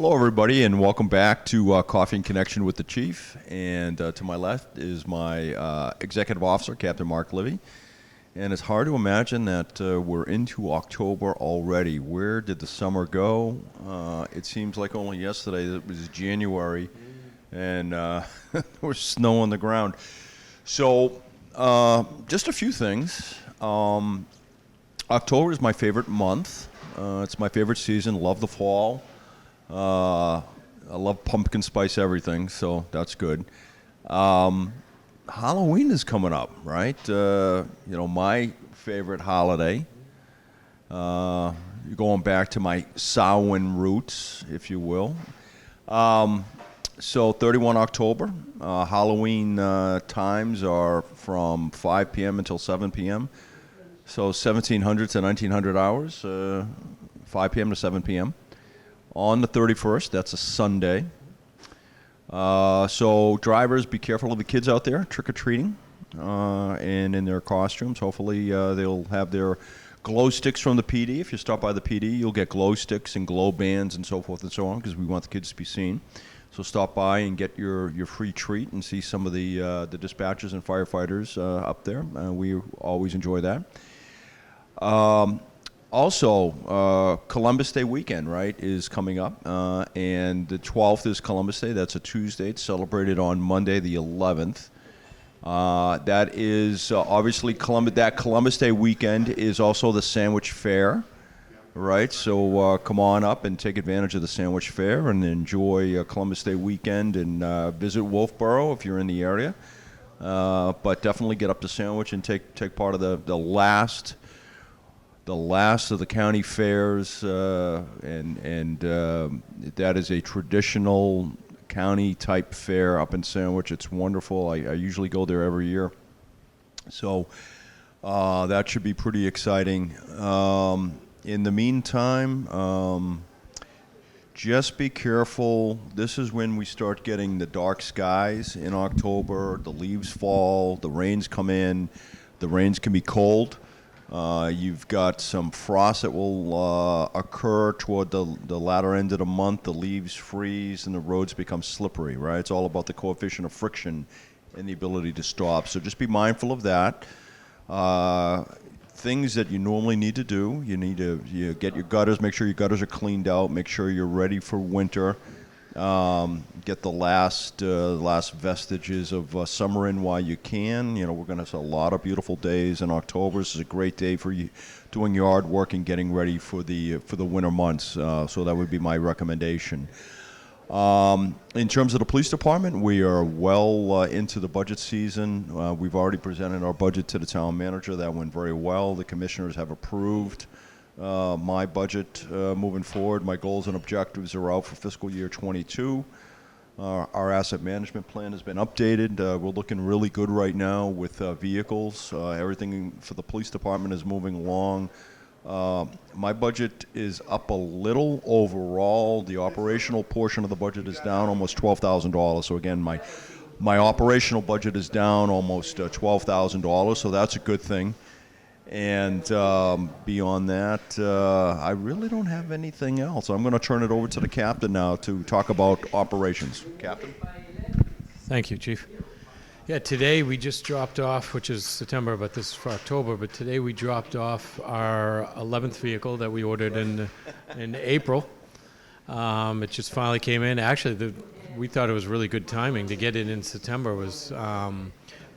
Hello, everybody, and welcome back to Coffee and Connection with the Chief. And to my left is my Executive Officer, Captain Mark Livy. And it's hard to imagine that we're into October already. Where did the summer go? It seems like only yesterday it was January, and there was snow on the ground. So just a few things. October is my favorite month. It's my favorite season. Love the fall. I love pumpkin spice everything, so that's good. Halloween is coming up, right? My favorite holiday. Going back to my Samhain roots, if you will. So 31 October, Halloween times are from 5 p.m. until 7 p.m. So 1700 to 1900 hours, 5 p.m. to 7 p.m. On the 31st, that's a Sunday. So drivers, be careful of the kids out there trick-or-treating and in their costumes. Hopefully they'll have their glow sticks from the PD. If you stop by the PD, you'll get glow sticks and glow bands and so forth and so on, because we want the kids to be seen. So stop by and get your free treat and see some of the dispatchers and firefighters up there. We always enjoy that. Also, Columbus Day weekend, right, is coming up, and the 12th is Columbus Day. That's a Tuesday. It's celebrated on Monday, the 11th. That is obviously Columbus Day weekend is also the Sandwich Fair, right? So come on up and take advantage of the Sandwich Fair and enjoy Columbus Day weekend and visit Wolfeboro if you're in the area. But definitely get up to Sandwich and take part of the last of the county fairs, and that is a traditional county type fair up in Sandwich. It's wonderful. I usually go there every year, so that should be pretty exciting. In the meantime, just be careful. This is when we start getting the dark skies in October. The leaves fall, the rains come in. The rains can be cold. You've got some frost that will occur toward the latter end of the month. The leaves freeze and the roads become slippery, right? It's all about the coefficient of friction and the ability to stop. So just be mindful of that. Things that you normally need to do. You need to get your gutters, make sure your gutters are cleaned out, make sure you're ready for winter. Get the last vestiges of summer in while you can. You know, we're going to have a lot of beautiful days in October. This is a great day for you doing yard work and getting ready for the winter months. So that would be my recommendation. In terms of the police department, we are well into the budget season. We've already presented our budget to the town manager. That went very well. The commissioners have approved my budget moving forward. My goals and objectives are out for fiscal year 22. Our asset management plan has been updated. We're looking really good right now with vehicles. Everything for the police department is moving along. My budget is up a little overall. The operational portion of the budget is down almost $12,000. So again, my operational budget is down almost $12,000. So that's a good thing. And beyond that, I really don't have anything else. I'm going to turn it over to the captain now to talk about operations. Captain? Thank you, Chief. Yeah, today we just dropped off, which is September, but this is for October, but today we dropped off our 11th vehicle that we ordered in April. It just finally came in. Actually, we thought it was really good timing. To get it in September was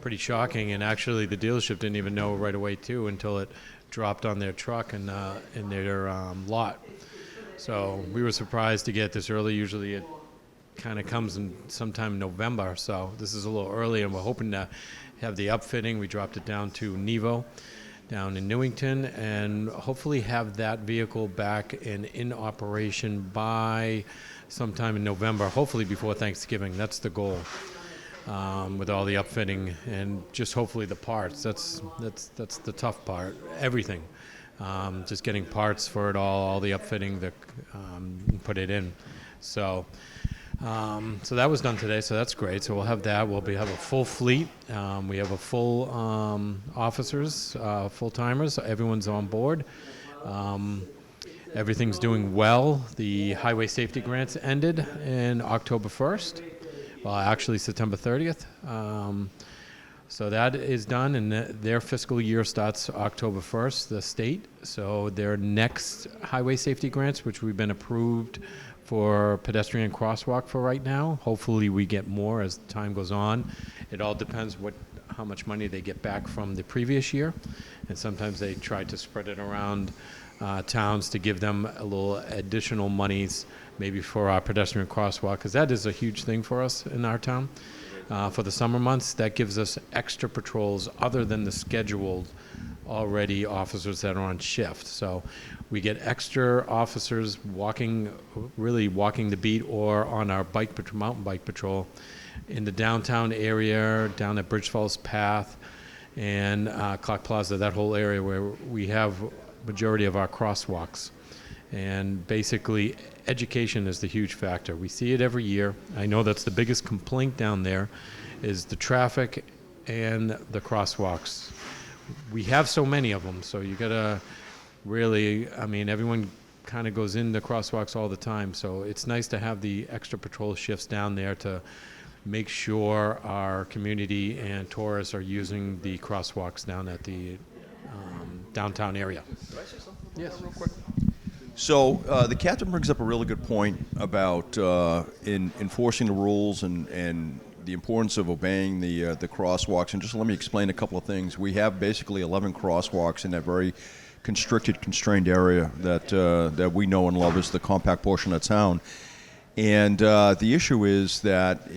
pretty shocking, and actually the dealership didn't even know right away too until it dropped on their truck and in their lot. So we were surprised to get this early. Usually it kind of comes in sometime in November, so this is a little early, and we're hoping to have the upfitting. We dropped it down to Nevo down in Newington, and hopefully have that vehicle back and in operation by sometime in November, hopefully before Thanksgiving. That's the goal. With all the upfitting and just hopefully the parts. That's the tough part. Everything, just getting parts for it all the upfitting, put it in. So that was done today. So that's great. So we'll have that. We'll have a full fleet. We have a full officers, full timers. So everyone's on board. Everything's doing well. The highway safety grants ended in October 1st. Well, actually September 30th. So that is done, and their fiscal year starts October 1st, the state. So their next highway safety grants, which we've been approved for pedestrian crosswalk for right now. Hopefully we get more as time goes on. It all depends how much money they get back from the previous year. And sometimes they try to spread it around towns to give them a little additional monies, maybe for our pedestrian crosswalk, because that is a huge thing for us in our town. For the summer months, that gives us extra patrols other than the scheduled already officers that are on shift. So we get extra officers really walking the beat or on our mountain bike patrol in the downtown area, down at Bridge Falls Path and Clock Plaza, that whole area where we have majority of our crosswalks. And basically, education is the huge factor. We see it every year. I know that's the biggest complaint down there is the traffic and the crosswalks. We have so many of them, so you gotta really, everyone kind of goes in the crosswalks all the time, so it's nice to have the extra patrol shifts down there to make sure our community and tourists are using the crosswalks down at the downtown area. Can I say something? Yes. Real quick. So the captain brings up a really good point about in enforcing the rules and the importance of obeying the crosswalks. And just let me explain a couple of things. We have basically 11 crosswalks in that very constrained area that we know and love as the compact portion of town. And the issue is that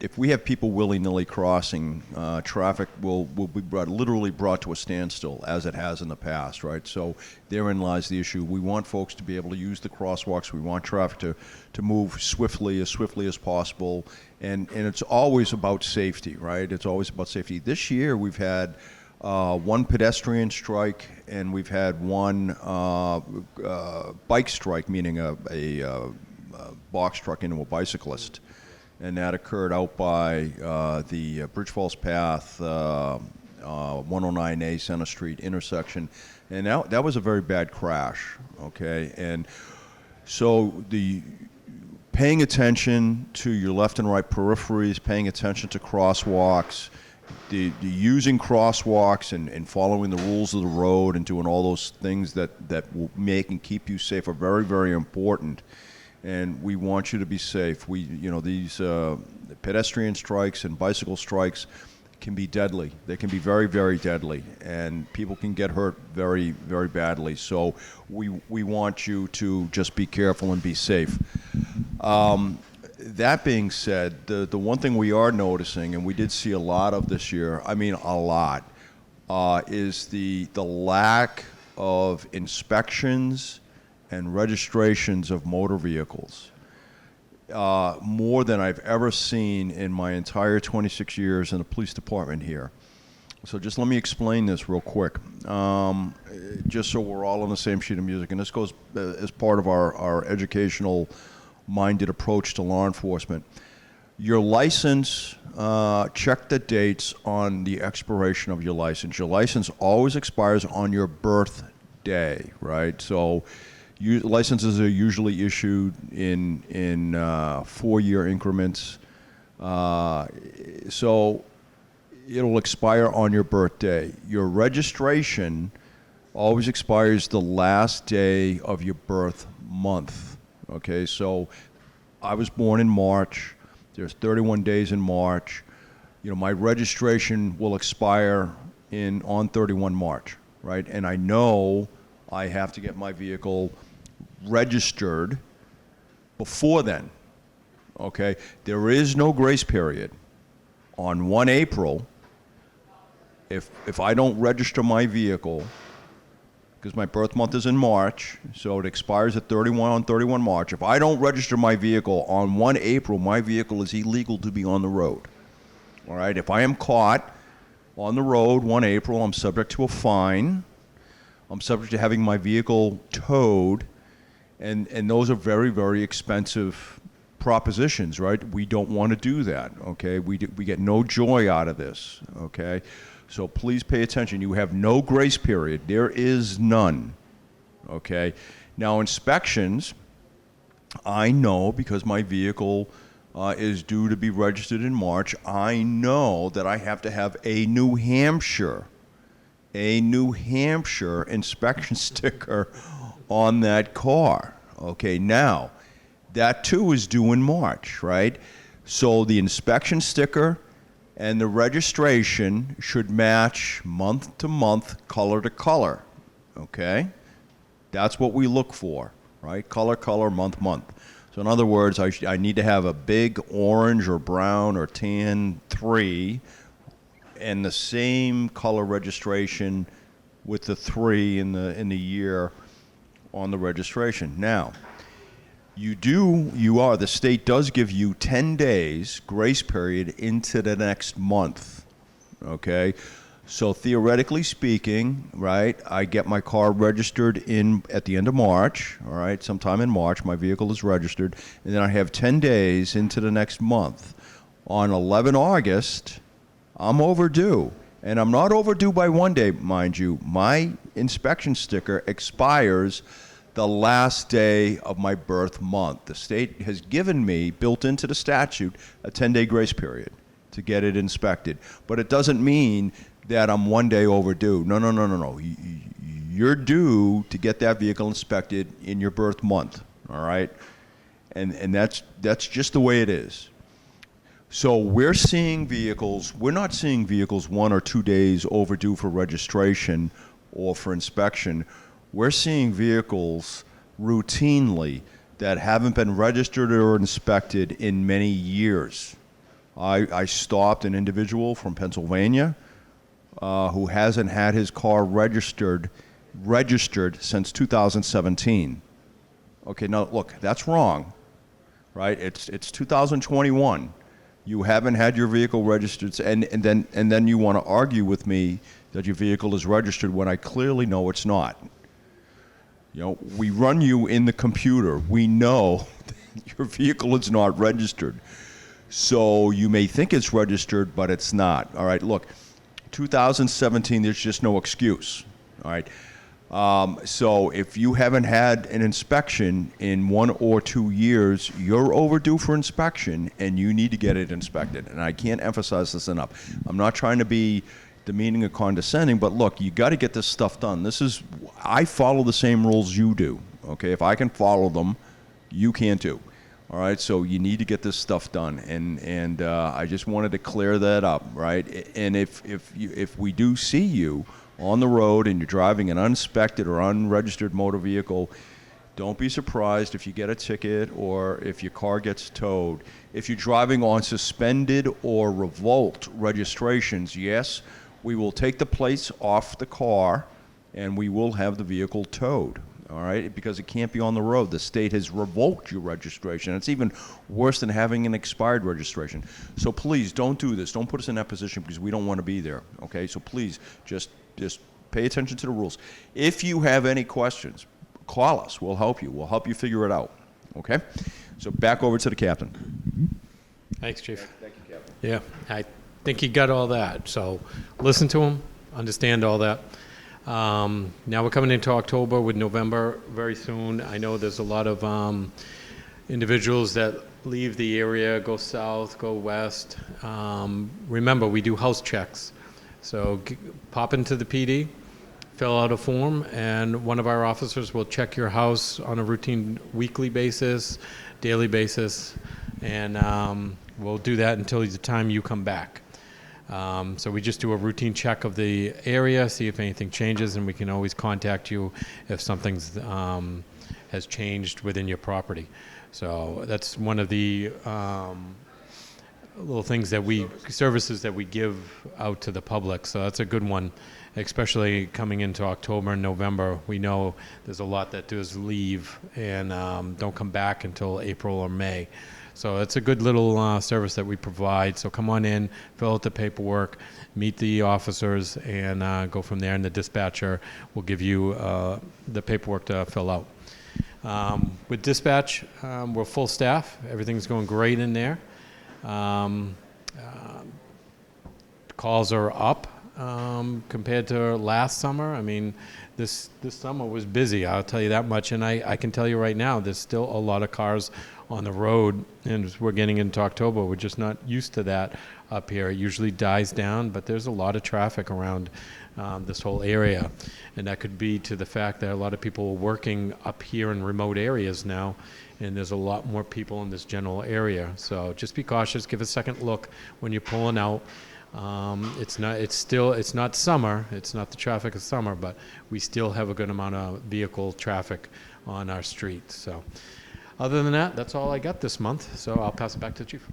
if we have people willy-nilly crossing, traffic will be literally brought to a standstill, as it has in the past, right? So therein lies the issue. We want folks to be able to use the crosswalks. We want traffic to move swiftly as possible. And it's always about safety, right? It's always about safety. This year we've had one pedestrian strike, and we've had one bike strike, meaning a box truck into a bicyclist. And that occurred out by the Bridge Falls Path, 109A Center Street intersection. And that was a very bad crash, okay? And so paying attention to your left and right peripheries, paying attention to crosswalks, the using crosswalks and following the rules of the road and doing all those things that will make and keep you safe are very, very important. And we want you to be safe. These pedestrian strikes and bicycle strikes can be deadly. They can be very, very deadly, and people can get hurt very, very badly. So we want you to just be careful and be safe. That being said, the one thing we are noticing, and we did see a lot of this year, a lot, is the lack of inspections and registrations of motor vehicles, more than I've ever seen in my entire 26 years in the police department here. So just let me explain this real quick, just so we're all on the same sheet of music. And this goes as part of our educational-minded approach to law enforcement. Your license, check the dates on the expiration of your license. Your license always expires on your birthday, right? So licenses are usually issued in 4-year increments. So it'll expire on your birthday. Your registration always expires the last day of your birth month. Okay, so I was born in March. There's 31 days in March. My registration will expire on 31 March, right? And I know I have to get my vehicle registered before then, okay? There is no grace period. On 1 April, if I don't register my vehicle, because my birth month is in March, so it expires at 31 March. If I don't register my vehicle on 1 April, my vehicle is illegal to be on the road, all right? If I am caught on the road 1 April, I'm subject to a fine. I'm subject to having my vehicle towed. And those are very, very expensive propositions, right? We don't want to do that, okay? We get no joy out of this, okay? So please pay attention. You have no grace period. There is none, okay? Now, inspections, I know because my vehicle is due to be registered in March, I know that I have to have a New Hampshire inspection sticker on that car. Okay, now, that too is due in March, right? So the inspection sticker and the registration should match month to month, color to color, okay? That's what we look for, right? Color, color, month, month. So in other words, I need to have a big orange or brown or tan 3 and the same color registration with the 3 in the year on the registration. Now, the state does give you 10 days grace period into the next month, okay? So theoretically speaking, right, I get my car registered at the end of March, all right, sometime in March, my vehicle is registered, and then I have 10 days into the next month. On 11 August, I'm overdue. And I'm not overdue by 1 day, mind you. My inspection sticker expires the last day of my birth month. The state has given me, built into the statute, a 10-day grace period to get it inspected. But it doesn't mean that I'm 1 day overdue. No. You're due to get that vehicle inspected in your birth month, all right? And that's just the way it is. So we're not seeing vehicles 1 or 2 days overdue for registration or for inspection. We're seeing vehicles routinely that haven't been registered or inspected in many years. I stopped an individual from Pennsylvania who hasn't had his car registered since 2017. Okay, now look, that's wrong, right? It's 2021. You haven't had your vehicle registered, and then you want to argue with me that your vehicle is registered when I clearly know it's not. You know, we run you in the computer. We know that your vehicle is not registered. So you may think it's registered, but it's not. All right, look, 2017, there's just no excuse. All right. So if you haven't had an inspection in 1 or 2 years, you're overdue for inspection, and you need to get it inspected. And I can't emphasize this enough. I'm not trying to be demeaning or condescending, but look, you got to get this stuff done. I follow the same rules you do. Okay, if I can follow them, you can too. All right, so you need to get this stuff done, and I just wanted to clear that up, right? And if we do see you on the road and you're driving an uninspected or unregistered motor vehicle, don't be surprised if you get a ticket or if your car gets towed. If you're driving on suspended or revoked registrations, yes, we will take the plates off the car and we will have the vehicle towed. All right, because it can't be on the road. The state has revoked your registration. It's even worse than having an expired registration. So please don't do this. Don't put us in that position because we don't want to be there. Okay, so please just pay attention to the rules. If you have any questions, call us. We'll help you. We'll help you figure it out. Okay, so back over to the captain. Thanks, Chief. Thank you, Captain. Yeah, I think you got all that. So listen to him, understand all that. Now we're coming into October with November very soon. I know there's a lot of individuals that leave the area, go south, go west. Remember, we do house checks. So pop into the PD, fill out a form, and one of our officers will check your house on a routine weekly basis, daily basis, and we'll do that until the time you come back. So we just do a routine check of the area, see if anything changes, and we can always contact you if something's has changed within your property. So that's one of the little things services that we give out to the public. So that's a good one, especially coming into October and November. We know there's a lot that does leave and don't come back until April or May. So it's a good little service that we provide. So come on in, fill out the paperwork, meet the officers, and go from there. And the dispatcher will give you the paperwork to fill out. With dispatch, we're full staff. Everything's going great in there. Calls are up. compared to last summer. I mean, this summer was busy, I'll tell you that much. And I can tell you right now, there's still a lot of cars on the road, and as we're getting into October, we're just not used to that up here. It usually dies down, but there's a lot of traffic around this whole area. And that could be to the fact that a lot of people are working up here in remote areas now, and there's a lot more people in this general area. So just be cautious, give a second look when you're pulling out. It's not summer, it's not the traffic of summer, but we still have a good amount of vehicle traffic on our streets. So other than that, that's all I got this month. So I'll pass it back to the Chief.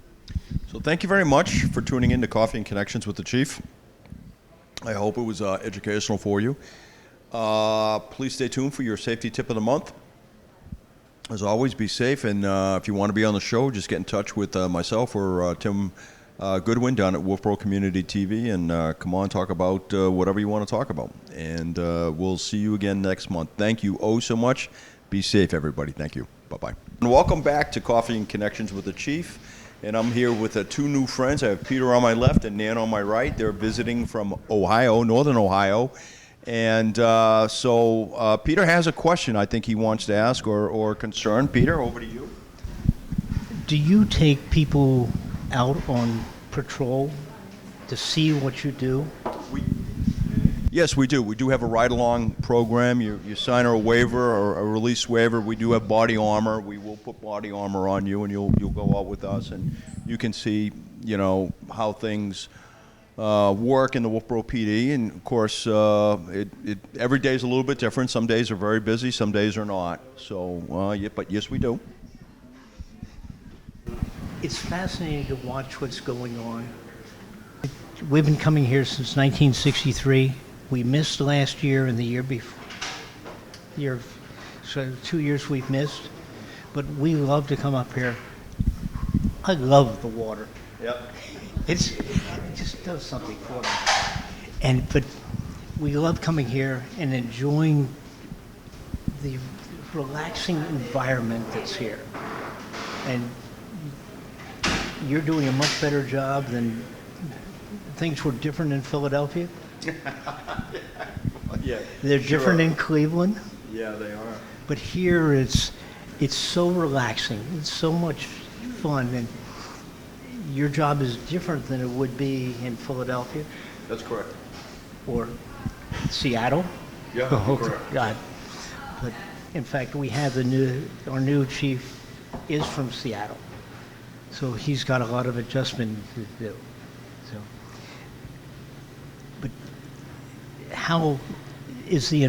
So thank you very much for tuning in to Coffee and Connections with the Chief. I hope it was educational for you. Please stay tuned for your safety tip of the month. As always, be safe, and if you want to be on the show, just get in touch with myself or Tim Goodwin down at Wolfeboro Community TV, and come on, talk about whatever you want to talk about. And we'll see you again next month. Thank you so much. Be safe, everybody. Thank you. Bye-bye. And welcome back to Coffee and Connections with the Chief. And I'm here with two new friends. I have Peter on my left and Nan on my right. They're visiting from Ohio, Northern Ohio. And so Peter has a question I think he wants to ask or concern. Peter, over to you. Do you take people out on patrol to see what you do? Yes, we do. We do have a ride-along program. You sign a waiver or a release waiver. We do have body armor. We will put body armor on you, and you'll go out with us, and you can see, how things work in the Wolfeboro PD. And of course, every day is a little bit different. Some days are very busy. Some days are not. So, but yes, we do. It's fascinating to watch what's going on. We've been coming here since 1963. We missed last year and the year before. So 2 years we've missed. But we love to come up here. I love the water. Yep. It just does something for me. But we love coming here and enjoying the relaxing environment that's here. And you're doing a much better job than things were different in Philadelphia. Yeah, they're different in Cleveland. Yeah, they are. But here it's so relaxing. It's so much fun, and your job is different than it would be in Philadelphia. That's correct. Or Seattle. Yeah, correct. God. But in fact, we have our new chief is from Seattle, so he's got a lot of adjustment to do. So, but how is the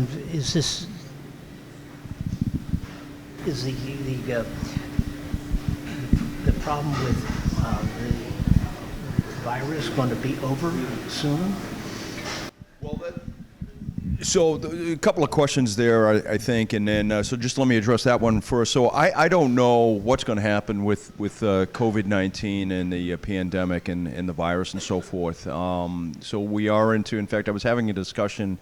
problem with the virus going to be over soon? Well, so a couple of questions there, I think, and then so just let me address that one first. So I don't know what's going to happen with COVID-19 and the pandemic and the virus and so forth. So we are in fact, I was having a discussion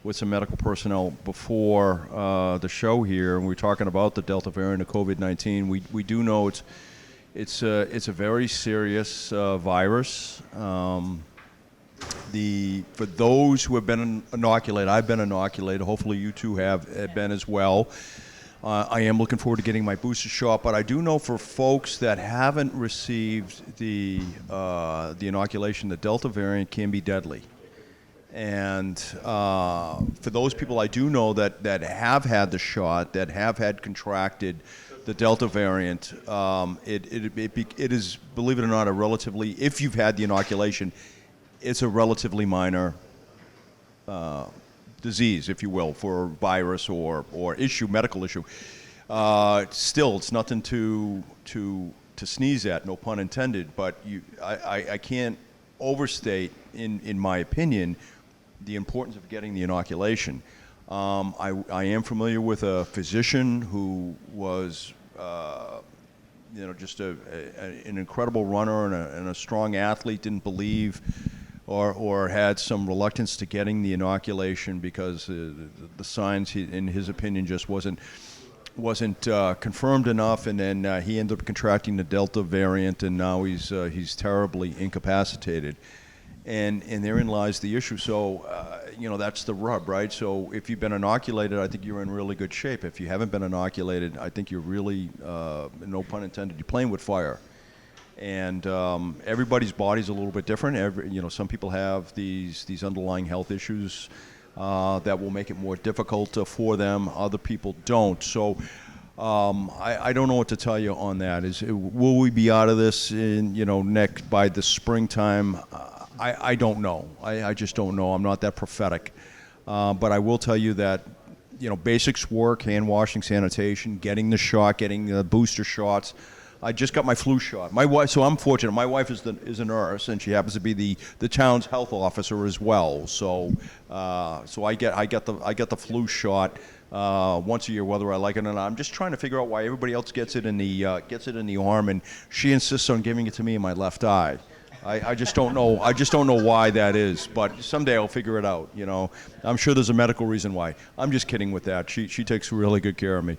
with some medical personnel before the show here, and we were talking about the Delta variant of COVID-19. We do know it's a very serious virus. For those who have been inoculated, I've been inoculated. Hopefully, you two have been as well. I am looking forward to getting my booster shot, but I do know for folks that haven't received the inoculation, the Delta variant can be deadly. And for those people I do know that have had the shot, that have had contracted the Delta variant, it is, believe it or not, a relatively, if you've had the inoculation, it's a relatively minor disease, if you will, for virus or medical issue. Still, it's nothing to sneeze at, no pun intended. But I can't overstate, in my opinion, the importance of getting the inoculation. I am familiar with a physician who was, just an incredible runner and a strong athlete. Didn't believe or had some reluctance to getting the inoculation because the science, in his opinion, just wasn't confirmed enough. And then he ended up contracting the Delta variant, and now he's terribly incapacitated. And therein lies the issue. So, that's the rub, right? So if you've been inoculated, I think you're in really good shape. If you haven't been inoculated, I think you're really, no pun intended, you're playing with fire. And everybody's body's a little bit different. Some people have these underlying health issues that will make it more difficult for them. Other people don't. So I don't know what to tell you on that. Will we be out of this next by the springtime? I don't know. I just don't know. I'm not that prophetic. But I will tell you that basics work: hand washing, sanitation, getting the shot, getting the booster shots. I just got my flu shot. My wife, so I'm fortunate. My wife is a nurse, and she happens to be the town's health officer as well. So I get the flu shot once a year, whether I like it or not. I'm just trying to figure out why everybody else gets it in the arm, and she insists on giving it to me in my left eye. I just don't know. I just don't know why that is. But someday I'll figure it out. I'm sure there's a medical reason why. I'm just kidding with that. She takes really good care of me.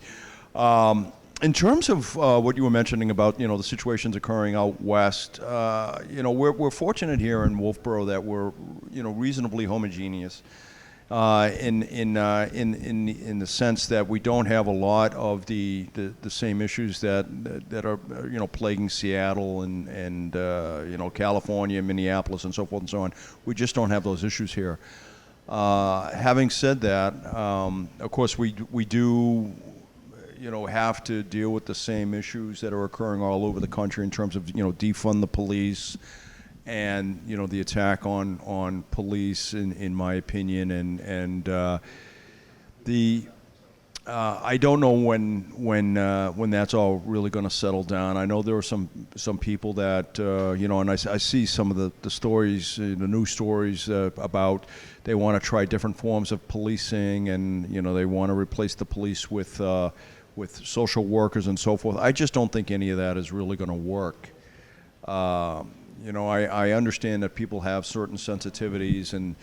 In terms of what you were mentioning about the situations occurring out west, we're fortunate here in Wolfeboro that we're reasonably homogeneous in the sense that we don't have a lot of the same issues that are plaguing Seattle and California, Minneapolis, and so forth and so on. We just don't have those issues here. Having said that, of course we do have to deal with the same issues that are occurring all over the country in terms of defund the police and the attack on police in my opinion, and I don't know when that's all really going to settle down. I know there are some people that and I see some of the stories, the news stories about they want to try different forms of policing, and they want to replace the police with social workers and so forth. I just don't think any of that is really going to work. I understand that people have certain sensitivities, and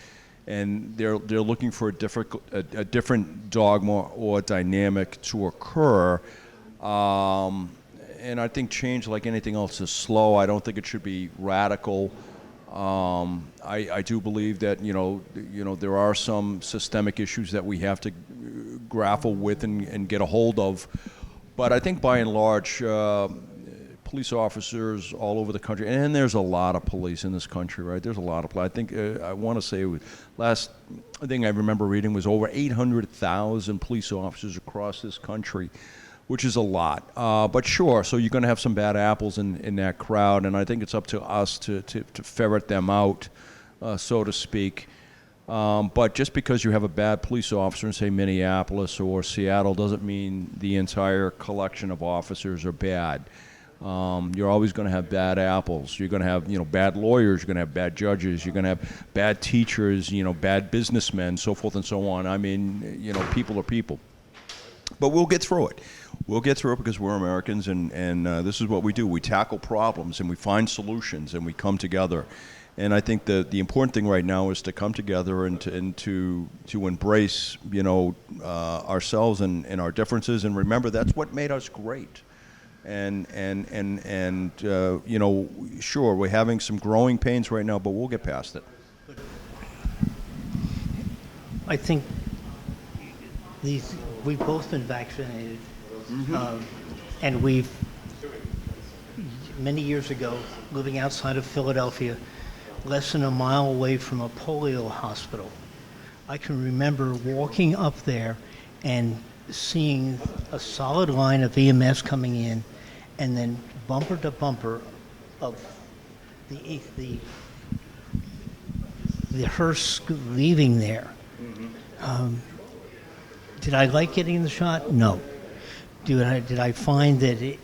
they're looking for a different dogma or dynamic to occur. And I think change, like anything else, is slow. I don't think it should be radical. I do believe that there are some systemic issues that we have to grapple with and get a hold of, but I think by and large, police officers all over the country, and there's a lot of police in this country, right? There's a lot of. I think I want to say last thing I remember reading was over 800,000 police officers across this country, which is a lot. But sure, so you're going to have some bad apples in that crowd, and I think it's up to us to ferret them out, so to speak. But just because you have a bad police officer in, say, Minneapolis or Seattle doesn't mean the entire collection of officers are bad. You're always going to have bad apples. You're going to have, bad lawyers. You're going to have bad judges. You're going to have bad teachers, bad businessmen, so forth and so on. I mean, people are people. But we'll get through it. We'll get through it because we're Americans, and this is what we do. We tackle problems, and we find solutions, and we come together. And I think the important thing right now is to come together and to embrace, ourselves and our differences, and remember that's what made us great. And sure, we're having some growing pains right now, but we'll get past it. I think we've both been vaccinated, and many years ago, living outside of Philadelphia, less than a mile away from a polio hospital, I can remember walking up there and seeing a solid line of EMS coming in, and then bumper to bumper of the hearse leaving there. Did I like getting the shot? No. Did I find that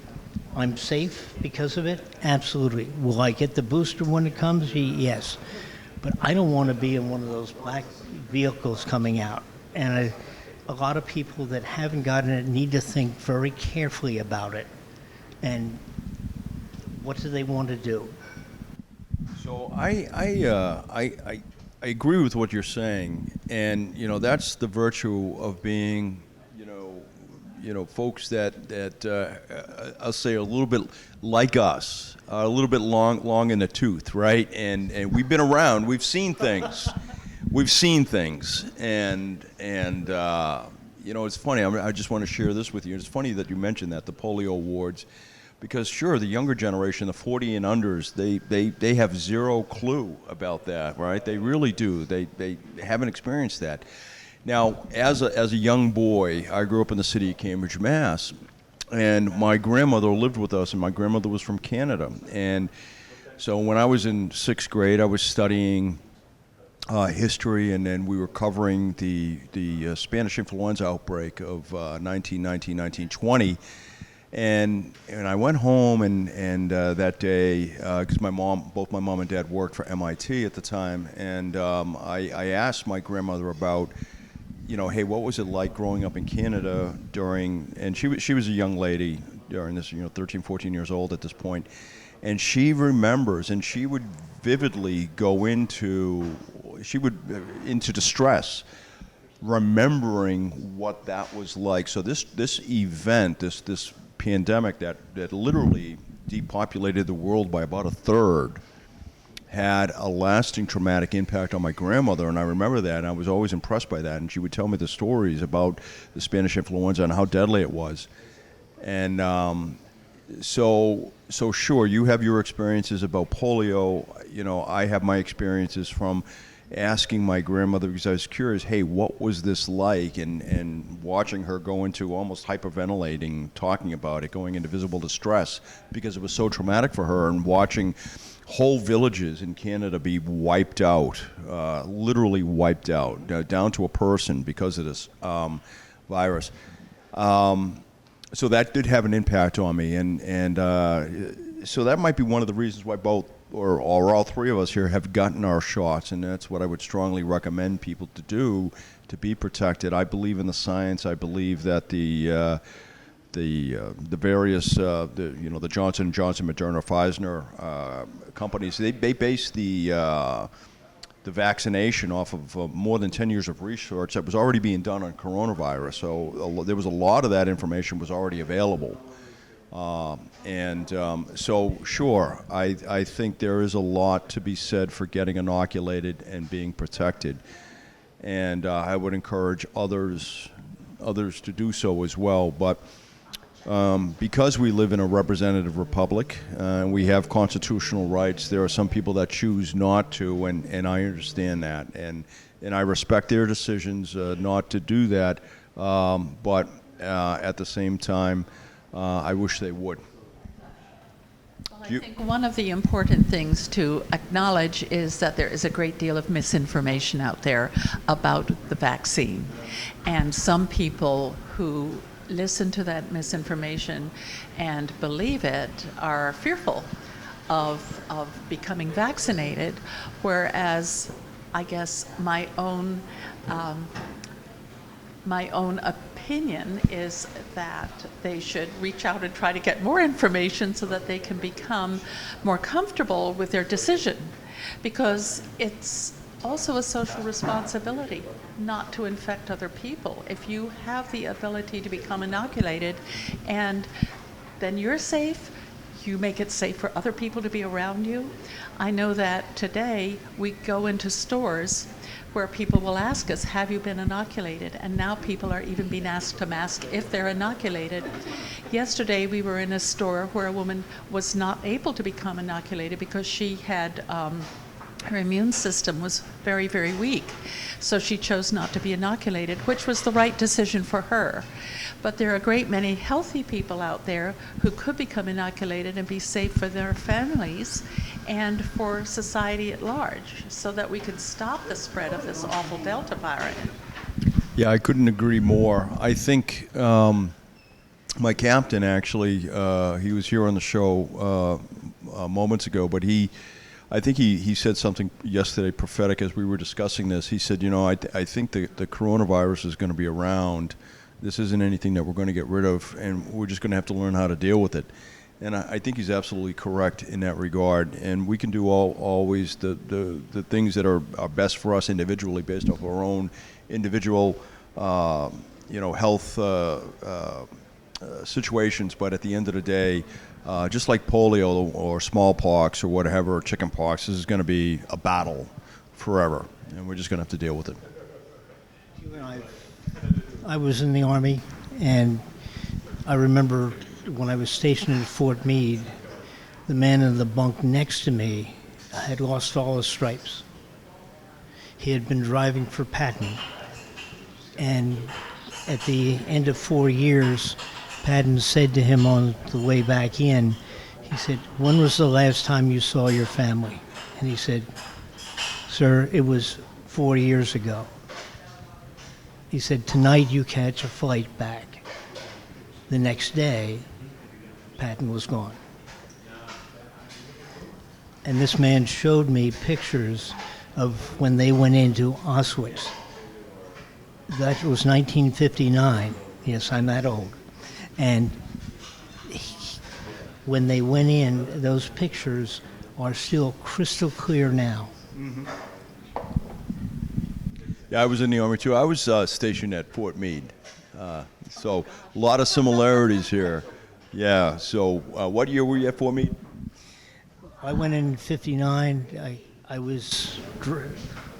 I'm safe because of it? Absolutely. Will I get the booster when it comes? Yes. But I don't want to be in one of those black vehicles coming out. And a lot of people that haven't gotten it need to think very carefully about it. And what do they want to do? So I agree with what you're saying, and that's the virtue of being folks that I'll say are a little bit like us, are a little bit long in the tooth, right? And we've been around, we've seen things, and it's funny. I just want to share this with you. It's funny that you mentioned that, the polio awards, because sure, the younger generation, the 40 and unders, they have zero clue about that, right? They really do. They haven't experienced that. Now, as a young boy, I grew up in the city of Cambridge, Mass., and my grandmother lived with us, and my grandmother was from Canada. And so when I was in 6th grade, I was studying history, and then we were covering the Spanish influenza outbreak of 1919, 1920. And I went home, and that day, because both my mom and dad worked for MIT at the time, and I asked my grandmother about, hey, what was it like growing up in Canada and she was a young lady during this, 13, 14 years old at this point, and she remembers, and she would vividly go into distress, remembering what that was like. So this event, this pandemic that literally depopulated the world by about a third, had a lasting traumatic impact on my grandmother, and I remember that, and I was always impressed by that. And she would tell me the stories about the Spanish influenza and how deadly it was. And so sure, you have your experiences about polio. I have my experiences from asking my grandmother, because I was curious, hey, what was this like? And watching her go into almost hyperventilating, talking about it, going into visible distress because it was so traumatic for her, and watching whole villages in Canada be wiped out, literally wiped out, down to a person because of this virus. So that did have an impact on me, and so that might be one of the reasons why both or all three of us here have gotten our shots, and that's what I would strongly recommend people to do to be protected. I believe in the science. I believe that the various the Johnson & Johnson, Moderna, Pfizer companies, they base the vaccination off of more than 10 years of research that was already being done on coronavirus. So there was a lot of that information was already available. So sure, I think there is a lot to be said for getting inoculated and being protected. And I would encourage others to do so as well. But because we live in a representative republic and we have constitutional rights, there are some people that choose not to, and I understand that. And I respect their decisions not to do that. But at the same time, I wish they would. Well, I think one of the important things to acknowledge is that there is a great deal of misinformation out there about the vaccine. And some people who listen to that misinformation and believe it are fearful of becoming vaccinated, whereas I guess my own opinion is that they should reach out and try to get more information so that they can become more comfortable with their decision, because it's also a social responsibility not to infect other people. If you have the ability to become inoculated and then you're safe, you make it safe for other people to be around you. I know that today we go into stores where people will ask us, have you been inoculated? And now people are even being asked to mask if they're inoculated. Yesterday we were in a store where a woman was not able to become inoculated because she had her immune system was very, very weak. So she chose not to be inoculated, which was the right decision for her. But there are a great many healthy people out there who could become inoculated and be safe for their families and for society at large, so that we could stop the spread of this awful Delta variant. Yeah, I couldn't agree more. I think my captain, actually, he was here on the show moments ago, but I think he said something yesterday prophetic as we were discussing this. He said, I think the coronavirus is going to be around. This isn't anything that we're going to get rid of, and we're just going to have to learn how to deal with it. And I think he's absolutely correct in that regard. And we can do always the things that are best for us individually based off our own individual health situations, but at the end of the day, just like polio or smallpox or whatever, or chickenpox, this is going to be a battle forever, and we're just going to have to deal with it. I was in the Army, and I remember when I was stationed at Fort Meade, the man in the bunk next to me had lost all his stripes. He had been driving for Patton, and at the end of 4 years, Patton said to him on the way back in, he said, "When was the last time you saw your family?" And he said, "Sir, it was 4 years ago." He said, "Tonight you catch a flight back." The next day, Patton was gone. And this man showed me pictures of when they went into Auschwitz. That was 1959. Yes, I'm that old. And when they went in, those pictures are still crystal clear now. Yeah, I was in the Army too. I was stationed at Fort Meade. So a lot of similarities here. Yeah, so what year were you at Fort Meade? I went in 59. I was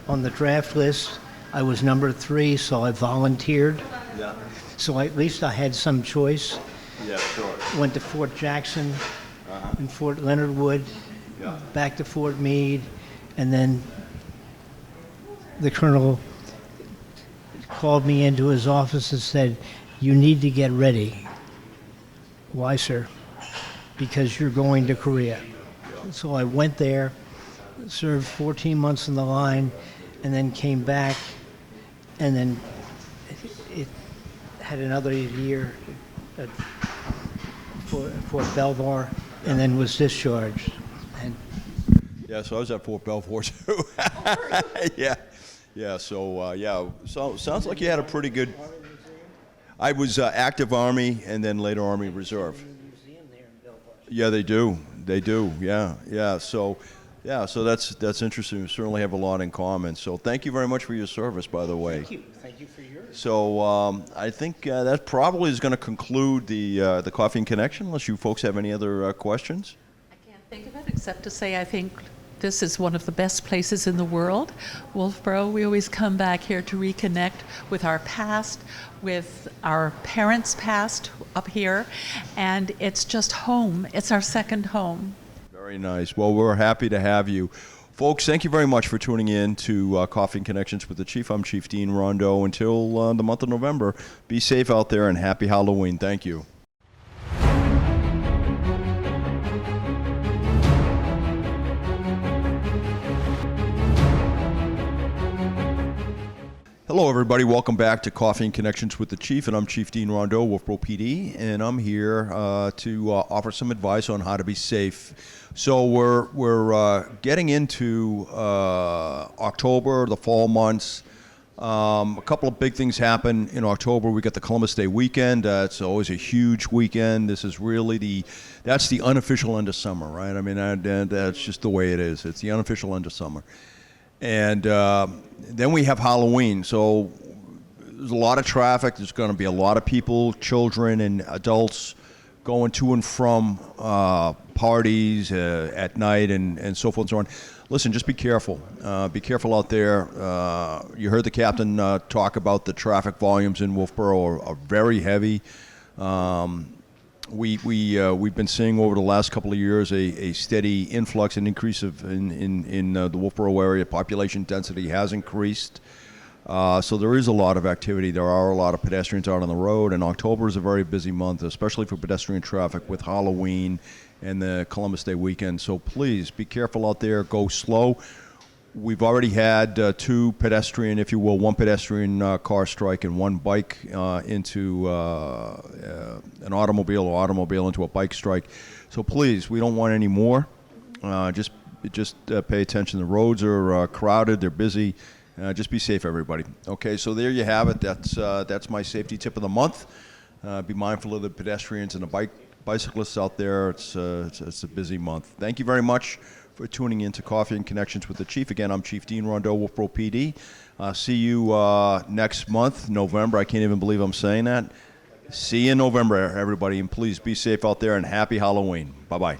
on the draft list. I was number 3, so I volunteered. Yeah. So at least I had some choice. Yeah, sure. Went to Fort Jackson and Fort Leonard Wood, Yeah. back to Fort Meade, and then the colonel called me into his office and said, "You need to get ready." "Why, sir?" "Because you're going to Korea." So I went there, served 14 months in the line, and then came back, and then it had another year at Fort Belvoir, and then was discharged. And Yeah, so I was at Fort Belvoir too. Yeah, yeah. So so sounds like you had a pretty good. I was active Army and then later Army Reserve. Yeah, they do. They do. Yeah, yeah. So that's interesting. We certainly have a lot in common. So thank you very much for your service, by the way. thank you. Thank you for yours. So I think that probably is going to conclude the Coffee and Connection. Unless you folks have any other questions. I can't think of it except to say I think this is one of the best places in the world. Wolfeboro, we always come back here to reconnect with our past, with our parents' past up here, and it's just home. It's our second home. Very nice. Well, we're happy to have you. Folks, thank you very much for tuning in to Coffee and Connections with the Chief. I'm Chief Dean Rondeau. Until the month of November, be safe out there and happy Halloween. Thank you. Hello, everybody. Welcome back to Coffee and Connections with the Chief, and I'm Chief Dean Rondeau, Wolfeboro PD, and I'm here to offer some advice on how to be safe. So we're getting into October, the fall months. A couple of big things happen in October. We got the Columbus Day weekend. It's always a huge weekend. This is really that's the unofficial end of summer, right? I mean, that's just the way it is. It's the unofficial end of summer. And then we have Halloween. So there's a lot of traffic. There's going to be a lot of people, children and adults, going to and from parties at night and so forth and so on. Listen, just be careful. Be careful out there. You heard the captain talk about the traffic volumes in Wolfeboro are very heavy. We've been seeing over the last couple of years a steady influx and increase in the Wolfeboro area. Population density has increased. So there is a lot of activity. There are a lot of pedestrians out on the road, and October is a very busy month, especially for pedestrian traffic with Halloween and the Columbus Day weekend. So please be careful out there. Go slow. We've already had two pedestrian, if you will, one pedestrian car strike and one bike into an automobile or automobile into a bike strike. So please, we don't want any more. Just pay attention. The roads are crowded. They're busy. Just be safe, everybody. Okay, so there you have it. That's my safety tip of the month. Be mindful of the pedestrians and the bicyclists out there. It's a busy month. Thank you very much for tuning in to Coffee and Connections with the Chief. Again, I'm Chief Dean Rondeau, Wolfeboro PD. See you next month, November. I can't even believe I'm saying that. See you in November, everybody, and please be safe out there, and happy Halloween. Bye-bye.